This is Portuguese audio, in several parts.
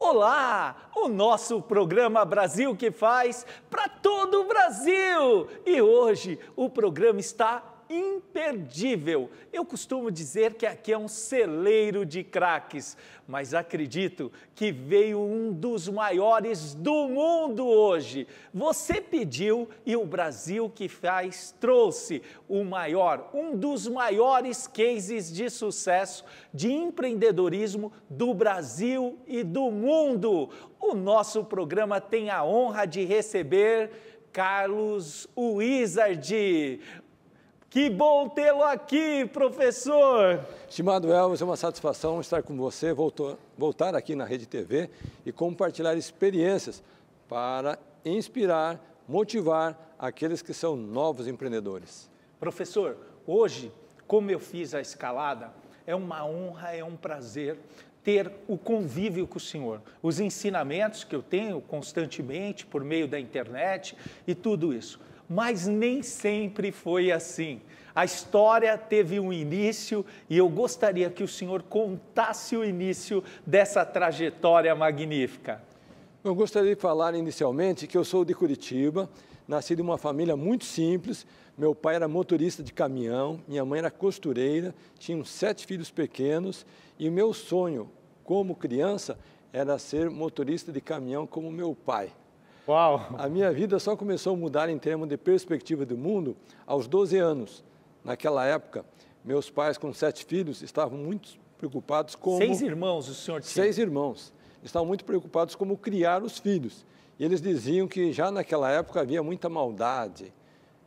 Olá! O nosso programa Brasil que faz para todo o Brasil! E hoje o programa está imperdível. Eu costumo dizer que aqui é um celeiro de craques, mas acredito que veio um dos maiores do mundo hoje. Você pediu e o Brasil que faz trouxe um dos maiores cases de sucesso de empreendedorismo do Brasil e do mundo. O nosso programa tem a honra de receber Carlos Wizard. Que bom tê-lo aqui, professor! Estimado Elvis, é uma satisfação estar com você, voltar aqui na Rede TV e compartilhar experiências para inspirar, motivar aqueles que são novos empreendedores. Professor, hoje, como eu fiz a escalada, é uma honra, é um prazer ter o convívio com o senhor, os ensinamentos que eu tenho constantemente por meio da internet e tudo isso. Mas nem sempre foi assim. A história teve um início e eu gostaria que o senhor contasse o início dessa trajetória magnífica. Eu gostaria de falar inicialmente que eu sou de Curitiba, nasci de uma família muito simples. Meu pai era motorista de caminhão, minha mãe era costureira, tinham 7 filhos pequenos e o meu sonho como criança era ser motorista de caminhão como meu pai. Uau! A minha vida só começou a mudar em termos de perspectiva do mundo aos 12 anos. Naquela época, meus pais com 7 filhos estavam muito preocupados como... 6 irmãos o senhor tinha? 6 irmãos. Estavam muito preocupados como criar os filhos. E eles diziam que já naquela época havia muita maldade.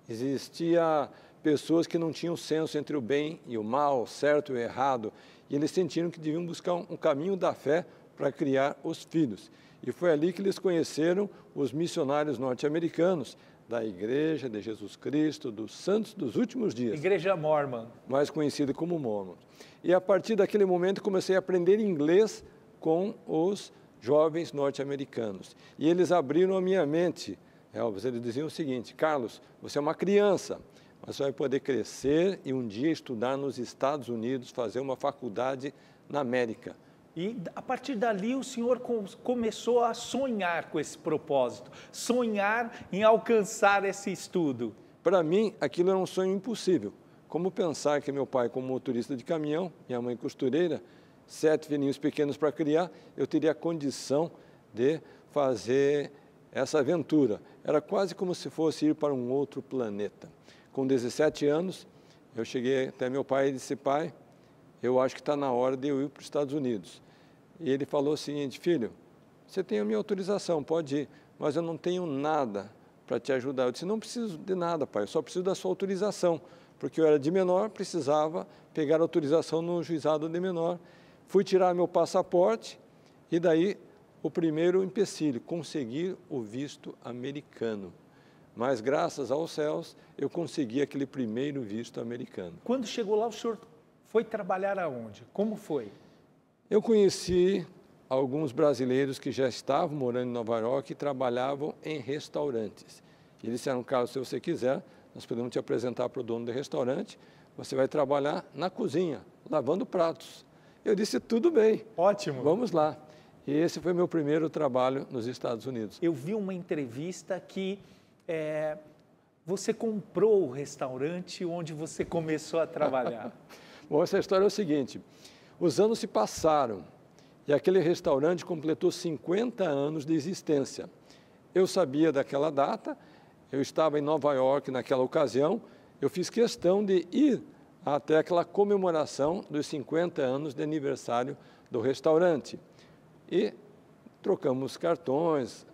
Existia pessoas que não tinham senso entre o bem e o mal, o certo e o errado. E eles sentiram que deviam buscar um caminho da fé para criar os filhos. E foi ali que eles conheceram os missionários norte-americanos da Igreja de Jesus Cristo, dos Santos dos Últimos Dias. Igreja Mormon. Mais conhecida como Mormon. E a partir daquele momento comecei a aprender inglês com os jovens norte-americanos. E eles abriram a minha mente. Elvis, eles diziam o seguinte: Carlos, você é uma criança, mas você vai poder crescer e um dia estudar nos Estados Unidos, fazer uma faculdade na América. E a partir dali o senhor começou a sonhar com esse propósito, sonhar em alcançar esse estudo. Para mim, aquilo era um sonho impossível. Como pensar que meu pai, como motorista de caminhão, minha mãe costureira, 7 filhinhos pequenos para criar, eu teria a condição de fazer essa aventura. Era quase como se fosse ir para um outro planeta. Com 17 anos, eu cheguei até meu pai e disse: pai, eu acho que está na hora de eu ir para os Estados Unidos. E ele falou o seguinte: filho, você tem a minha autorização, pode ir, mas eu não tenho nada para te ajudar. Eu disse: não preciso de nada, pai, eu só preciso da sua autorização, porque eu era de menor, precisava pegar autorização no juizado de menor. Fui tirar meu passaporte e daí o primeiro empecilho, conseguir o visto americano. Mas graças aos céus eu consegui aquele primeiro visto americano. Quando chegou lá, o senhor foi trabalhar aonde? Como foi? Eu conheci alguns brasileiros que já estavam morando em Nova York e trabalhavam em restaurantes. E eles disseram: Carlos, se você quiser, nós podemos te apresentar para o dono do restaurante, você vai trabalhar na cozinha, lavando pratos. Eu disse: tudo bem. Ótimo. Vamos lá. E esse foi meu primeiro trabalho nos Estados Unidos. Eu vi uma entrevista que você comprou o restaurante onde você começou a trabalhar. Bom, essa história é o seguinte: os anos se passaram e aquele restaurante completou 50 anos de existência. Eu sabia daquela data, eu estava em Nova York naquela ocasião, eu fiz questão de ir até aquela comemoração dos 50 anos de aniversário do restaurante. E trocamos cartões,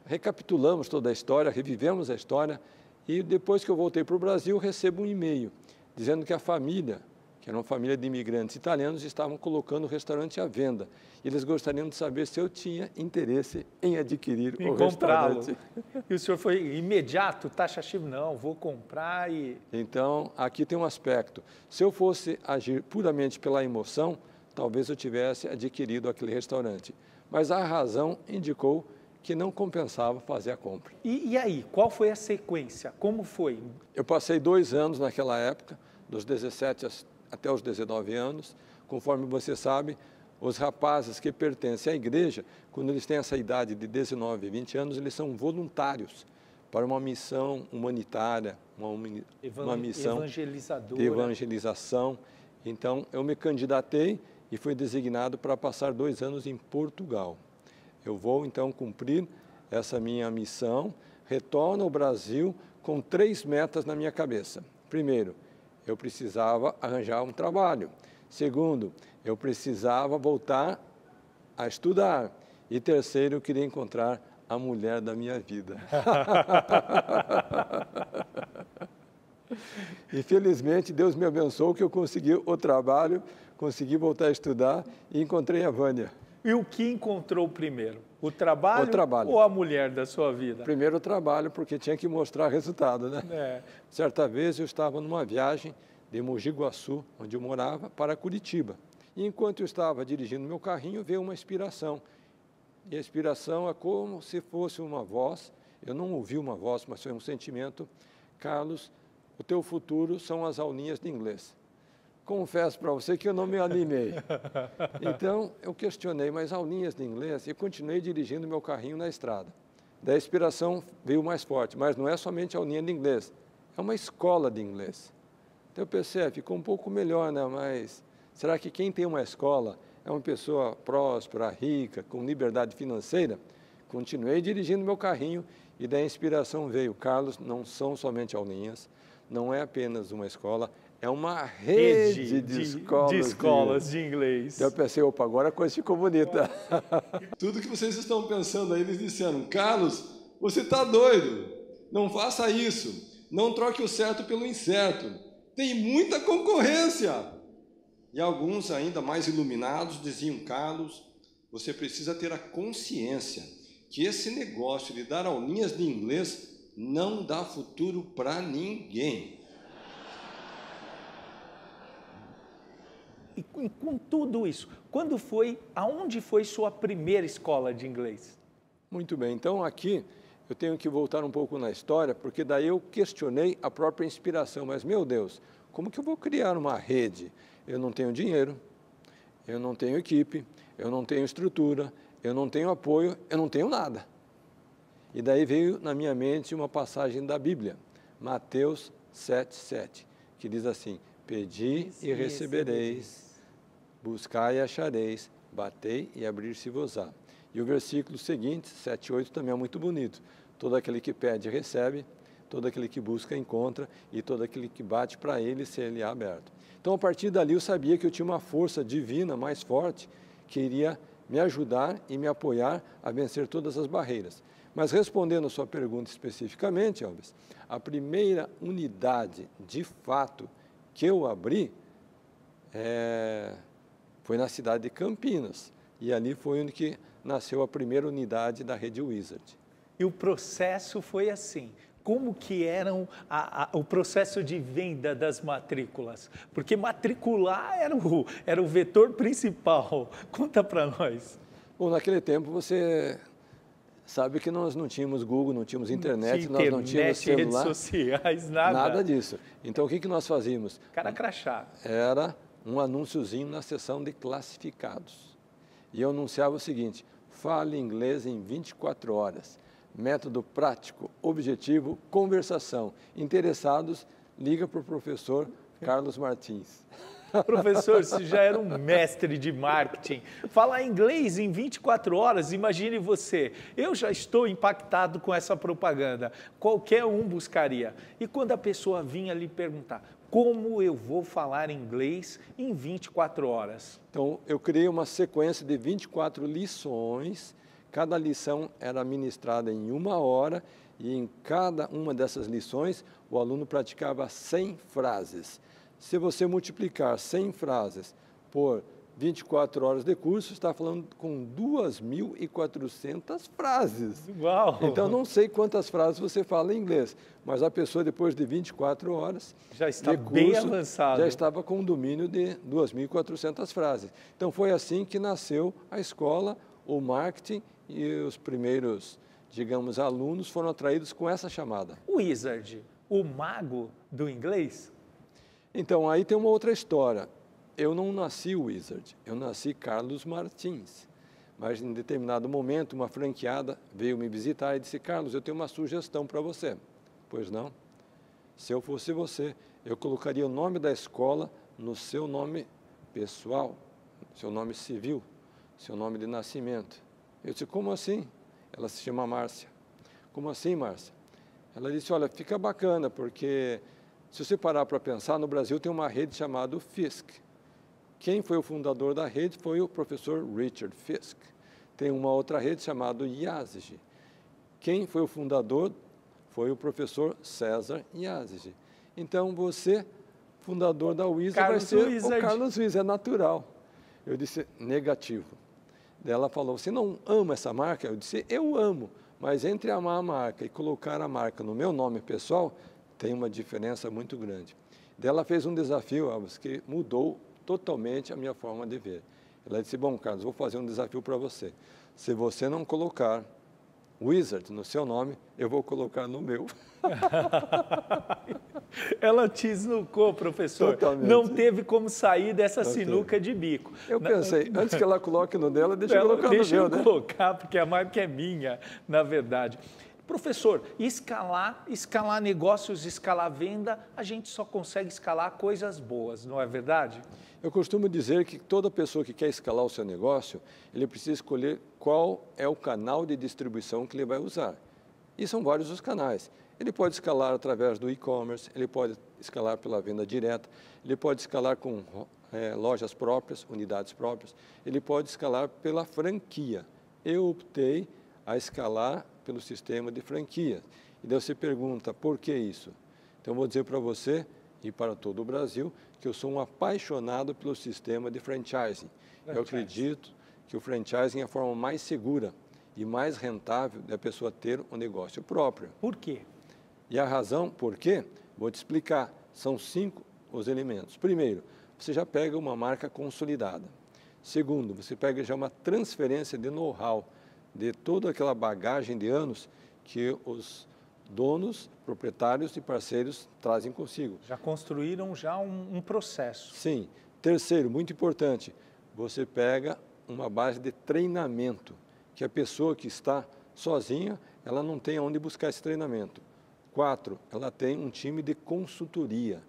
recapitulamos toda a história, revivemos a história, e depois que eu voltei para o Brasil, recebo um e-mail dizendo que a família, que era uma família de imigrantes italianos, estavam colocando o restaurante à venda. E eles gostariam de saber se eu tinha interesse em adquirir o restaurante. E o senhor foi imediato, taxativo? Não, vou comprar e... Então, aqui tem um aspecto. Se eu fosse agir puramente pela emoção, talvez eu tivesse adquirido aquele restaurante. Mas a razão indicou que não compensava fazer a compra. E aí, qual foi a sequência? Como foi? Eu passei 2 anos naquela época, dos 17 até os 19 anos. Conforme você sabe, Os rapazes que pertencem à igreja, quando eles têm essa idade de 19, 20 anos, eles são voluntários para uma missão humanitária, uma missão de evangelização. Então, eu me candidatei e fui designado para passar 2 anos em Portugal. Eu vou, então, cumprir essa minha missão, retorno ao Brasil com 3 metas na minha cabeça. Primeiro, eu precisava arranjar um trabalho. Segundo, eu precisava voltar a estudar. E terceiro, eu queria encontrar a mulher da minha vida. E felizmente Deus me abençoou que eu consegui o trabalho, consegui voltar a estudar e encontrei a Vânia. E o que encontrou primeiro? O trabalho ou a mulher da sua vida? Primeiro o trabalho, porque tinha que mostrar resultado, né? Certa vez eu estava numa viagem de Mogi Guaçu, onde eu morava, para Curitiba. E enquanto eu estava dirigindo meu carrinho, veio uma inspiração. E a inspiração é como se fosse uma voz, eu não ouvi uma voz, mas foi um sentimento. Carlos, o teu futuro são as aulinhas de inglês. Confesso para você que eu não me animei. Então, eu questionei, mas aulinhas de inglês? E continuei dirigindo meu carrinho na estrada. Da inspiração veio mais forte, mas não é somente a aulinha de inglês, é uma escola de inglês. Então, eu pensei, ficou um pouco melhor, né? Mas será que quem tem uma escola é uma pessoa próspera, rica, com liberdade financeira? Continuei dirigindo meu carrinho e da inspiração veio, Carlos, não são somente aulinhas, não é apenas uma escola, é uma rede de escolas de inglês. Então eu pensei, opa, agora a coisa ficou bonita. Tudo que vocês estão pensando aí, eles disseram, Carlos, você está doido, não faça isso, não troque o certo pelo incerto, tem muita concorrência. E alguns ainda mais iluminados diziam, Carlos, você precisa ter a consciência que esse negócio de dar aulinhas de inglês não dá futuro para ninguém. E com tudo isso, aonde foi sua primeira escola de inglês? Muito bem, então aqui eu tenho que voltar um pouco na história, porque daí eu questionei a própria inspiração, mas meu Deus, como que eu vou criar uma rede? Eu não tenho dinheiro, eu não tenho equipe, eu não tenho estrutura, eu não tenho apoio, eu não tenho nada. E daí veio na minha mente uma passagem da Bíblia, Mateus 7:7, que diz assim, pedi e recebereis, buscai e achareis, batei e abrir-se-vos-á. E o versículo seguinte, 7:8, também é muito bonito. Todo aquele que pede, recebe, todo aquele que busca, encontra, e todo aquele que bate para ele, ser-lhe aberto. Então, a partir dali, eu sabia que eu tinha uma força divina mais forte, que iria me ajudar e me apoiar a vencer todas as barreiras. Mas respondendo a sua pergunta especificamente, Elvis, a primeira unidade, de fato, que eu abri foi na cidade de Campinas. E ali foi onde que nasceu a primeira unidade da Rede Wizard. E o processo foi assim. Como que era o processo de venda das matrículas? Porque matricular era o vetor principal. Conta para nós. Bom, naquele tempo você sabe que nós não tínhamos Google, não tínhamos internet, nós não tínhamos celular. Redes sociais, nada. Nada disso. Então, o que nós fazíamos? Cara crachá. Era um anúnciozinho na seção de classificados. E eu anunciava o seguinte, fale inglês em 24 horas. Método prático, objetivo, conversação. Interessados, liga para o professor Carlos Martins. Professor, você já era um mestre de marketing. Falar inglês em 24 horas, imagine você. Eu já estou impactado com essa propaganda. Qualquer um buscaria. E quando a pessoa vinha lhe perguntar, como eu vou falar inglês em 24 horas? Então, eu criei uma sequência de 24 lições. Cada lição era ministrada em 1 hora e em cada uma dessas lições o aluno praticava 100 frases. Se você multiplicar 100 frases por 24 horas de curso, está falando com 2.400 frases. Uau! Então, não sei quantas frases você fala em inglês, mas a pessoa, depois de 24 horas já está de curso, bem avançado. Já estava com um domínio de 2.400 frases. Então, foi assim que nasceu a escola, o marketing, e os primeiros, digamos, alunos foram atraídos com essa chamada. O Wizard, o mago do inglês? Então, aí tem uma outra história. eu não nasci Wizard, eu nasci Carlos Martins. Mas em determinado momento, uma franqueada veio me visitar e disse: Carlos, eu tenho uma sugestão para você. Pois não? Se eu fosse você, eu colocaria o nome da escola no seu nome pessoal, seu nome civil, seu nome de nascimento. Eu disse: como assim? Ela se chama Márcia. Como assim, Márcia? Ela disse: olha, fica bacana, porque se você parar para pensar, no Brasil tem uma rede chamada Fisk. Quem foi o fundador da rede foi o professor Richard Fisk. Tem uma outra rede chamada Yazigi. Quem foi o fundador foi o professor César Yazigi. Então, você, fundador da Wizard, vai ser o Carlos Wizard, é natural. Eu disse: negativo. Ela falou: você não ama essa marca? Eu disse: eu amo, mas entre amar a marca e colocar a marca no meu nome pessoal, tem uma diferença muito grande. Ela fez um desafio, Elvis, que mudou totalmente a minha forma de ver. Ela disse: bom, Carlos, vou fazer um desafio para você. Se você não colocar Wizard no seu nome, eu vou colocar no meu. Ela te esnucou, professor. Totalmente. Não teve como sair dessa sinuca de bico. Eu pensei, antes que ela coloque no dela, deixa eu colocar no meu. Deixa eu colocar, porque a marca é minha, na verdade. Professor, escalar negócios, escalar venda, a gente só consegue escalar coisas boas, não é verdade? Eu costumo dizer que toda pessoa que quer escalar o seu negócio, ele precisa escolher qual é o canal de distribuição que ele vai usar. E são vários os canais. Ele pode escalar através do e-commerce, ele pode escalar pela venda direta, ele pode escalar com lojas próprias, unidades próprias, ele pode escalar pela franquia. Eu optei a escalar pelo sistema de franquia. E daí você pergunta, por que isso? Então, eu vou dizer para você e para todo o Brasil que eu sou um apaixonado pelo sistema de franchising. Eu acredito que o franchising é a forma mais segura e mais rentável da pessoa ter um negócio próprio. Por quê? E a razão por quê? Vou te explicar. São 5 os elementos. Primeiro, você já pega uma marca consolidada. Segundo, você pega já uma transferência de know-how, de toda aquela bagagem de anos que os donos, proprietários e parceiros trazem consigo. Já construíram já um processo. Sim. Terceiro, muito importante, você pega uma base de treinamento, que a pessoa que está sozinha, ela não tem onde buscar esse treinamento. 4, ela tem um time de consultoria.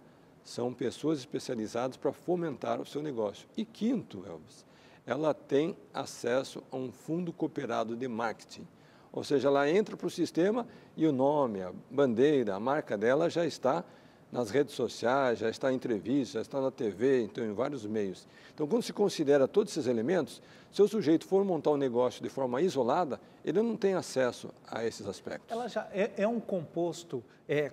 São pessoas especializadas para fomentar o seu negócio. E quinto, Elvis, ela tem acesso a um fundo cooperado de marketing. Ou seja, ela entra para o sistema e o nome, a bandeira, a marca dela já está nas redes sociais, já está em entrevistas, já está na TV, então em vários meios. Então, quando se considera todos esses elementos, se o sujeito for montar um negócio de forma isolada, ele não tem acesso a esses aspectos. Ela já é um composto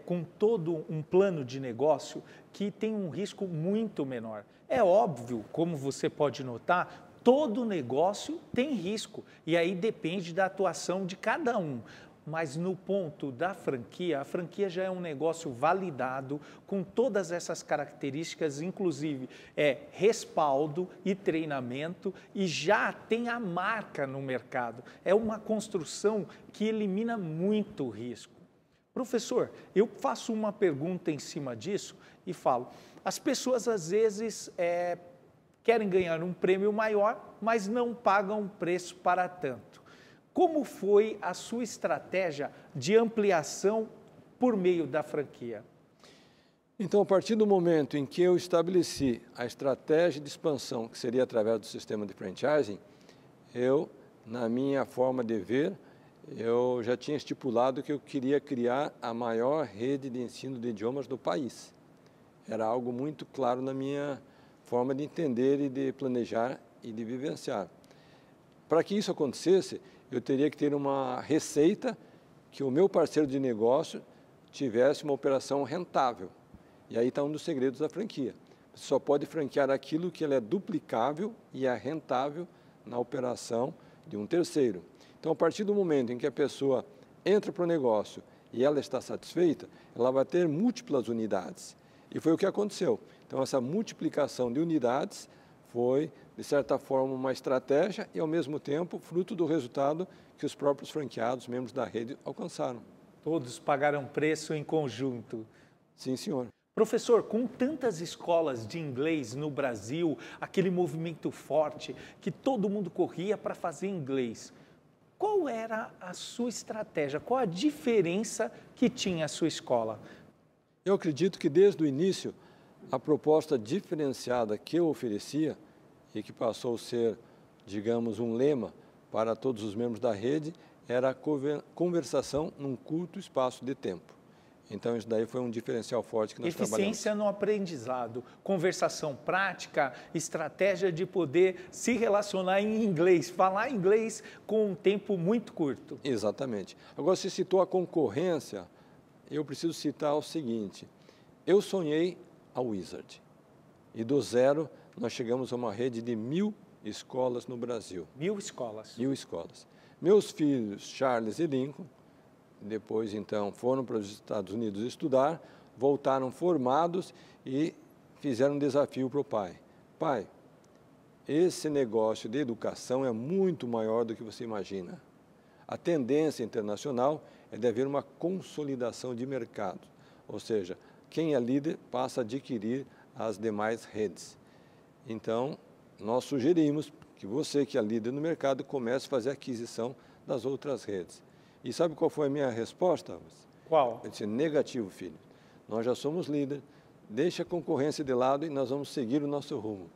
com todo um plano de negócio que tem um risco muito menor. É óbvio, como você pode notar, todo negócio tem risco e aí depende da atuação de cada um. Mas no ponto da franquia, a franquia já é um negócio validado com todas essas características, inclusive respaldo e treinamento, e já tem a marca no mercado. É uma construção que elimina muito risco. Professor, eu faço uma pergunta em cima disso e falo, as pessoas às vezes querem ganhar um prêmio maior, mas não pagam preço para tanto. Como foi a sua estratégia de ampliação por meio da franquia? Então, a partir do momento em que eu estabeleci a estratégia de expansão, que seria através do sistema de franchising, na minha forma de ver, eu já tinha estipulado que eu queria criar a maior rede de ensino de idiomas do país. Era algo muito claro na minha forma de entender e de planejar e de vivenciar. Para que isso acontecesse, eu teria que ter uma receita que o meu parceiro de negócio tivesse uma operação rentável. E aí está um dos segredos da franquia. Você só pode franquear aquilo que ele é duplicável e é rentável na operação de um terceiro. Então, a partir do momento em que a pessoa entra para o negócio e ela está satisfeita, ela vai ter múltiplas unidades. E foi o que aconteceu. Então, essa multiplicação de unidades foi, de certa forma, uma estratégia e, ao mesmo tempo, fruto do resultado que os próprios franqueados, membros da rede, alcançaram. Todos pagaram preço em conjunto. Sim, senhor. Professor, com tantas escolas de inglês no Brasil, aquele movimento forte que todo mundo corria para fazer inglês, qual era a sua estratégia? Qual a diferença que tinha a sua escola? Eu acredito que desde o início, a proposta diferenciada que eu oferecia e que passou a ser, digamos, um lema para todos os membros da rede, era a conversação num curto espaço de tempo. Então, isso daí foi um diferencial forte que nós trabalhamos. Eficiência no aprendizado, conversação prática, estratégia de poder se relacionar em inglês, falar inglês com um tempo muito curto. Exatamente. Agora, você citou a concorrência, eu preciso citar o seguinte, eu sonhei a Wizard e do zero nós chegamos a uma rede de 1000 escolas no Brasil. 1000 escolas. 1000 escolas. Meus filhos, Charles e Lincoln, depois, então, foram para os Estados Unidos estudar, voltaram formados e fizeram um desafio para o pai. Pai, esse negócio de educação é muito maior do que você imagina. A tendência internacional é de haver uma consolidação de mercado, ou seja, quem é líder passa a adquirir as demais redes. Então, nós sugerimos que você, que é líder no mercado, comece a fazer a aquisição das outras redes. E sabe qual foi a minha resposta? Qual? Eu disse, negativo, filho. Nós já somos líder, deixa a concorrência de lado e nós vamos seguir o nosso rumo.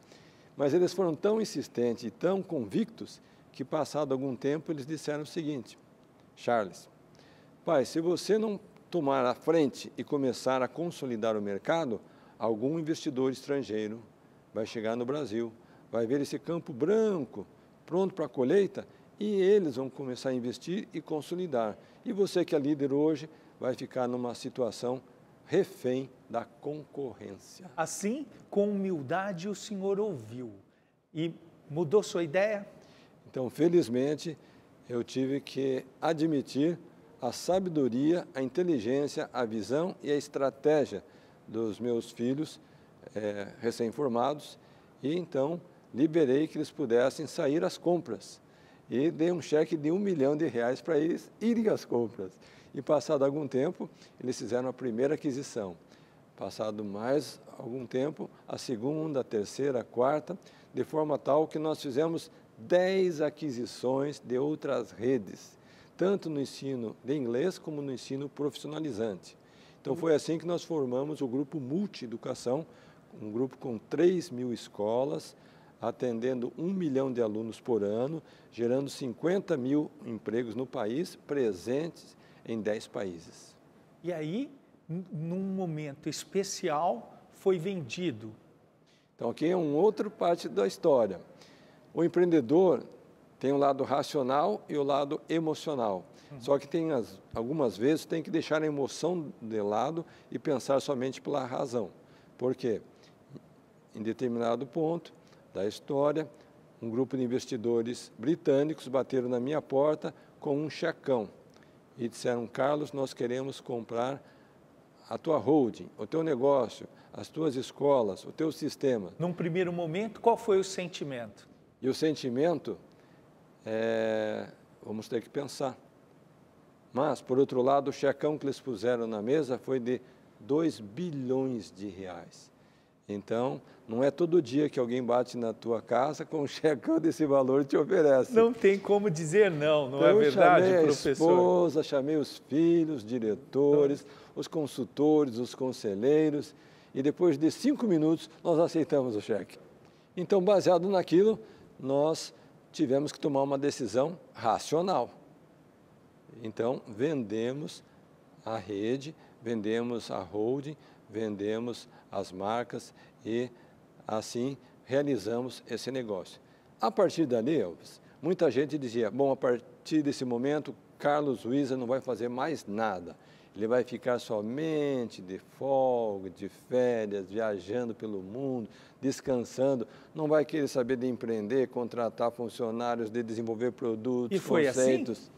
Mas eles foram tão insistentes e tão convictos que, passado algum tempo, eles disseram o seguinte, Charles, pai, se você não tomar a frente e começar a consolidar o mercado, algum investidor estrangeiro vai chegar no Brasil, vai ver esse campo branco, pronto para a colheita, e eles vão começar a investir e consolidar. E você que é líder hoje vai ficar numa situação refém da concorrência. Assim, com humildade, o senhor ouviu e mudou sua ideia? Então, felizmente, eu tive que admitir a sabedoria, a inteligência, a visão e a estratégia dos meus filhos recém-formados e, então, liberei que eles pudessem sair às compras. E dei um cheque de R$1 milhão para eles irem às compras. E passado algum tempo, eles fizeram a primeira aquisição. Passado mais algum tempo, a segunda, a terceira, a quarta, de forma tal que nós fizemos 10 aquisições de outras redes, tanto no ensino de inglês como no ensino profissionalizante. Então foi assim que nós formamos o grupo Multieducação, um grupo com 3.000 escolas, atendendo 1 milhão de alunos por ano, gerando 50 mil empregos no país, presentes em 10 países. E aí, num momento especial, foi vendido. Então, aqui é uma outra parte da história. O empreendedor tem o lado racional e o lado emocional. Só que algumas vezes tem que deixar a emoção de lado e pensar somente pela razão. Por quê? Em determinado ponto da história, um grupo de investidores britânicos bateram na minha porta com um checão e disseram, Carlos, nós queremos comprar a tua holding, o teu negócio, as tuas escolas, o teu sistema. Num primeiro momento, qual foi o sentimento? E o sentimento vamos ter que pensar. Mas, por outro lado, o checão que eles puseram na mesa foi de 2 bilhões de reais. Então, não é todo dia que alguém bate na tua casa com um checão desse valor e te oferece. Não tem como dizer não, não então, é verdade, chamei professor? A esposa, chamei os filhos, diretores, os consultores, os conselheiros, e depois de 5 minutos nós aceitamos o cheque. Então, baseado naquilo, nós tivemos que tomar uma decisão racional. Então, vendemos a rede, vendemos a holding, vendemos as marcas e, assim, realizamos esse negócio. A partir dali, Elvis, muita gente dizia, bom, a partir desse momento, Carlos Wizard não vai fazer mais nada. Ele vai ficar somente de folga, de férias, viajando pelo mundo, descansando, não vai querer saber de empreender, contratar funcionários, de desenvolver produtos, e foi conceitos. Assim?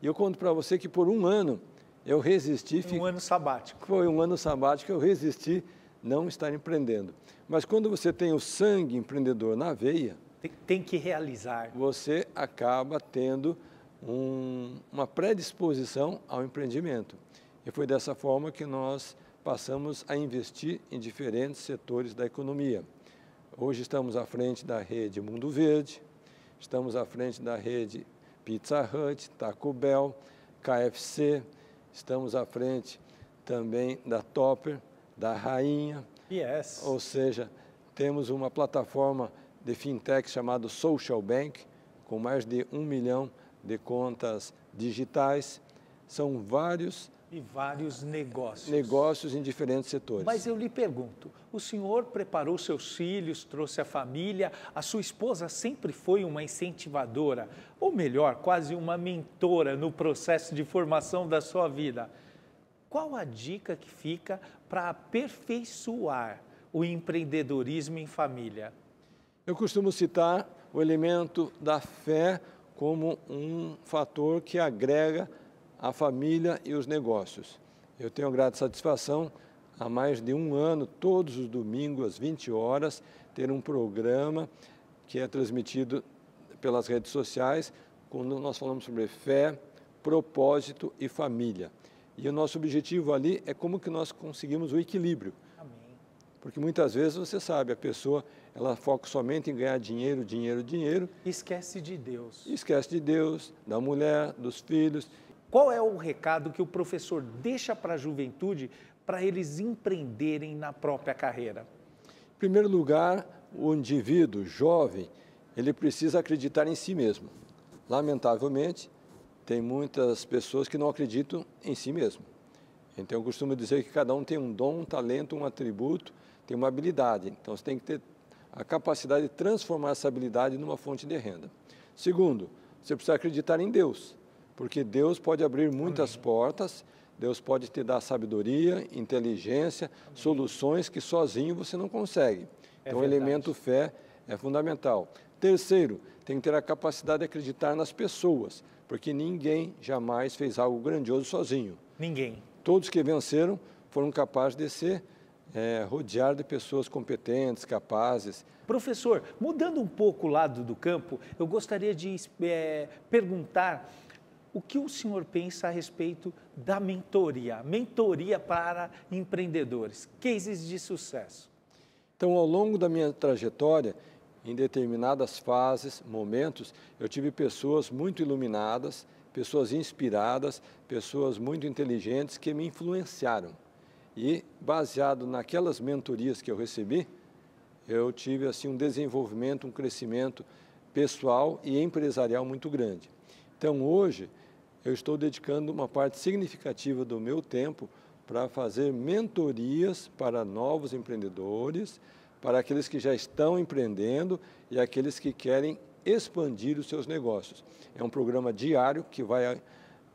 E eu conto para você que por um ano eu resisti. Um ano sabático. Foi um ano sabático que eu resisti não estar empreendendo. Mas quando você tem o sangue empreendedor na veia, tem que realizar. Você acaba tendo uma predisposição ao empreendimento. E foi dessa forma que nós passamos a investir em diferentes setores da economia. Hoje estamos à frente da rede Mundo Verde, estamos à frente da rede Pizza Hut, Taco Bell, KFC, estamos à frente também da Topper, da Rainha. Yes. Ou seja, temos uma plataforma de fintech chamada Social Bank, com mais de 1 milhão de contas digitais. São vários negócios em diferentes setores. Mas eu lhe pergunto, o senhor preparou seus filhos, trouxe a família, a sua esposa sempre foi uma incentivadora, ou melhor, quase uma mentora no processo de formação da sua vida. Qual a dica que fica para aperfeiçoar o empreendedorismo em família? Eu costumo citar o elemento da fé como um fator que agrega a família e os negócios. Eu tenho a grata satisfação, há mais de 1 ano, todos os domingos, às 20 horas, ter um programa que é transmitido pelas redes sociais, quando nós falamos sobre fé, propósito e família. E o nosso objetivo ali é como que nós conseguimos o equilíbrio. Amém. Porque muitas vezes, você sabe, a pessoa ela foca somente em ganhar dinheiro. Esquece de Deus. Esquece de Deus, da mulher, dos filhos. Qual é o recado que o professor deixa para a juventude para eles empreenderem na própria carreira? Em primeiro lugar, o indivíduo jovem, ele precisa acreditar em si mesmo. Lamentavelmente, tem muitas pessoas que não acreditam em si mesmo. Então, eu costumo dizer que cada um tem um dom, um talento, um atributo, tem uma habilidade. Então, você tem que ter a capacidade de transformar essa habilidade numa fonte de renda. Segundo, você precisa acreditar em Deus, porque Deus pode abrir muitas portas, Deus pode te dar sabedoria, inteligência, soluções que sozinho você não consegue. Então, o elemento fé é fundamental. Terceiro, tem que ter a capacidade de acreditar nas pessoas, porque ninguém jamais fez algo grandioso sozinho. Ninguém. Todos que venceram foram capazes de ser rodear de pessoas competentes, capazes. Professor, mudando um pouco o lado do campo, eu gostaria de perguntar o que o senhor pensa a respeito da mentoria para empreendedores, cases de sucesso. Então, ao longo da minha trajetória, em determinadas fases, momentos, eu tive pessoas muito iluminadas, pessoas inspiradas, pessoas muito inteligentes que me influenciaram. E, baseado naquelas mentorias que eu recebi, eu tive assim, um desenvolvimento, um crescimento pessoal e empresarial muito grande. Então, hoje, eu estou dedicando uma parte significativa do meu tempo para fazer mentorias para novos empreendedores, para aqueles que já estão empreendendo e aqueles que querem expandir os seus negócios. É um programa diário que vai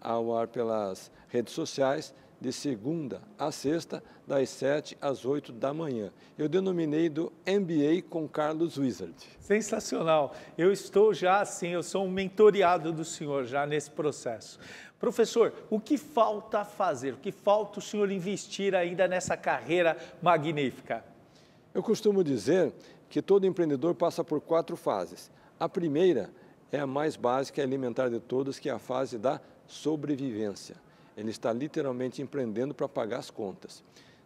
ao ar pelas redes sociais, de segunda a sexta, das 7 às 8 da manhã. Eu denominei do MBA com Carlos Wizard. Sensacional. Eu estou já assim, eu sou um mentoriado do senhor já nesse processo. Professor, o que falta fazer? O que falta o senhor investir ainda nessa carreira magnífica? Eu costumo dizer que todo empreendedor passa por 4 fases. A primeira é a mais básica e elementar de todas, que é a fase da sobrevivência. Ele está literalmente empreendendo para pagar as contas.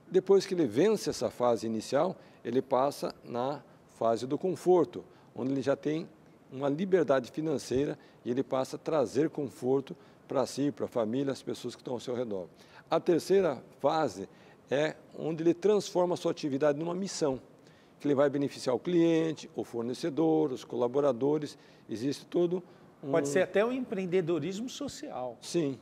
Depois que ele vence essa fase inicial, ele passa na fase do conforto, onde ele já tem uma liberdade financeira e ele passa a trazer conforto para si, para a família, as pessoas que estão ao seu redor. A terceira fase é onde ele transforma a sua atividade numa missão, que ele vai beneficiar o cliente, o fornecedor, os colaboradores. Existe todo um... Pode ser até o empreendedorismo social. Sim.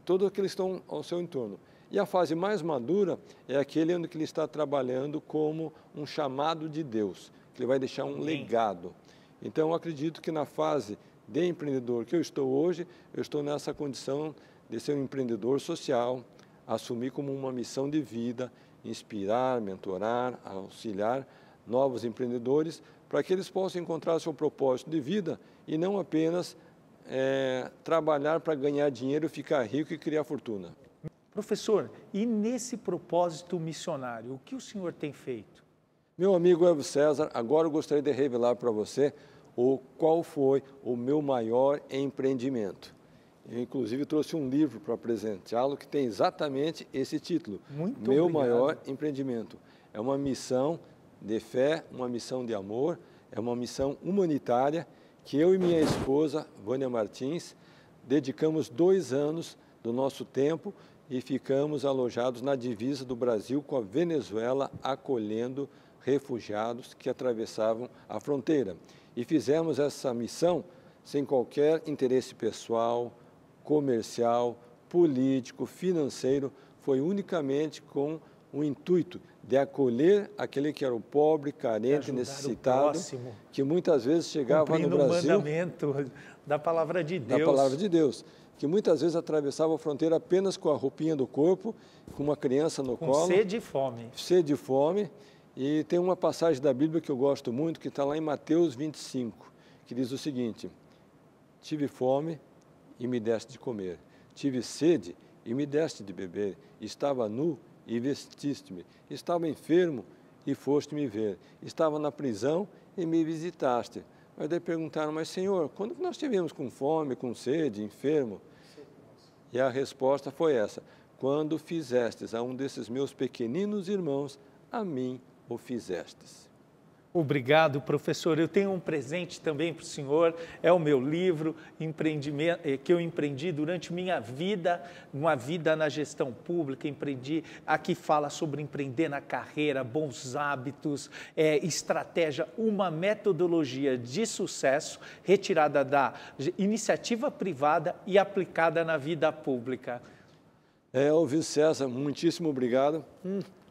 Todos aqueles que estão ao seu entorno. E a fase mais madura é aquele onde ele está trabalhando como um chamado de Deus, que ele vai deixar um legado. Então, eu acredito que na fase de empreendedor que eu estou hoje, eu estou nessa condição de ser um empreendedor social, assumir como uma missão de vida, inspirar, mentorar, auxiliar novos empreendedores, para que eles possam encontrar seu propósito de vida e não apenas trabalhar para ganhar dinheiro, ficar rico e criar fortuna. Professor, e nesse propósito missionário, o que o senhor tem feito? Meu amigo Elvio César, agora eu gostaria de revelar para você qual foi o meu maior empreendimento. Eu, inclusive, trouxe um livro para apresentá-lo que tem exatamente esse título. Muito Meu obrigado. Maior Empreendimento. É uma missão de fé, uma missão de amor, é uma missão humanitária que eu e minha esposa, Vânia Martins, dedicamos 2 anos do nosso tempo e ficamos alojados na divisa do Brasil com a Venezuela, acolhendo refugiados que atravessavam a fronteira. E fizemos essa missão sem qualquer interesse pessoal, comercial, político, financeiro, foi unicamente com o intuito de acolher aquele que era o pobre, carente, necessitado, que muitas vezes chegava no Brasil... o mandamento da palavra de Deus. Da palavra de Deus, que muitas vezes atravessava a fronteira apenas com a roupinha do corpo, com uma criança no colo. Com sede e fome. Sede e fome. E tem uma passagem da Bíblia que eu gosto muito, que está lá em Mateus 25, que diz o seguinte: tive fome e me deste de comer, tive sede e me deste de beber, estava nu e vestiste-me, estava enfermo e foste me ver, estava na prisão e me visitaste. Mas daí perguntaram: mas Senhor, quando nós estivemos com fome, com sede, enfermo? E a resposta foi essa: quando fizestes a um desses meus pequeninos irmãos, a mim o fizestes. Obrigado, professor. Eu tenho um presente também para o senhor, é o meu livro, que eu empreendi durante minha vida, uma vida na gestão pública, aqui fala sobre empreender na carreira, bons hábitos, estratégia, uma metodologia de sucesso retirada da iniciativa privada e aplicada na vida pública. Elvis César, muitíssimo obrigado,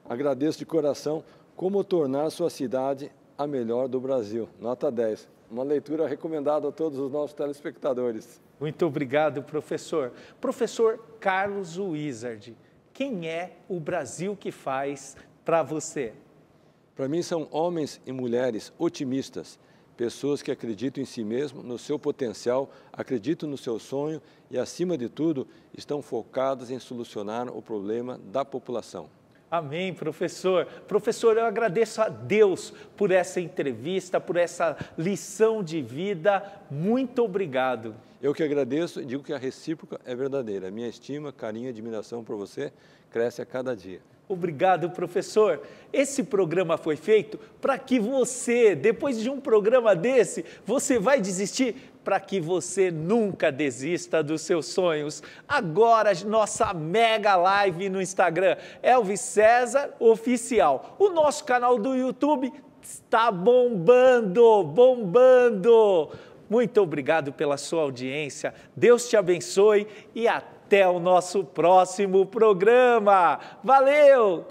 agradeço de coração. Como tornar sua cidade a melhor do Brasil. Nota 10. Uma leitura recomendada a todos os nossos telespectadores. Muito obrigado, professor. Professor Carlos Wizard, quem é o Brasil que faz para você? Para mim são homens e mulheres otimistas, pessoas que acreditam em si mesmo, no seu potencial, acreditam no seu sonho e, acima de tudo, estão focados em solucionar o problema da população. Amém, professor. Professor, eu agradeço a Deus por essa entrevista, por essa lição de vida. Muito obrigado. Eu que agradeço e digo que a recíproca é verdadeira. Minha estima, carinho e admiração por você cresce a cada dia. Obrigado, professor. Esse programa foi feito para que você, depois de um programa desse, você vai desistir? Para que você nunca desista dos seus sonhos. Agora, nossa mega live no Instagram, Elvis César Oficial. O nosso canal do YouTube está bombando, bombando. Muito obrigado pela sua audiência. Deus te abençoe e até o nosso próximo programa. Valeu!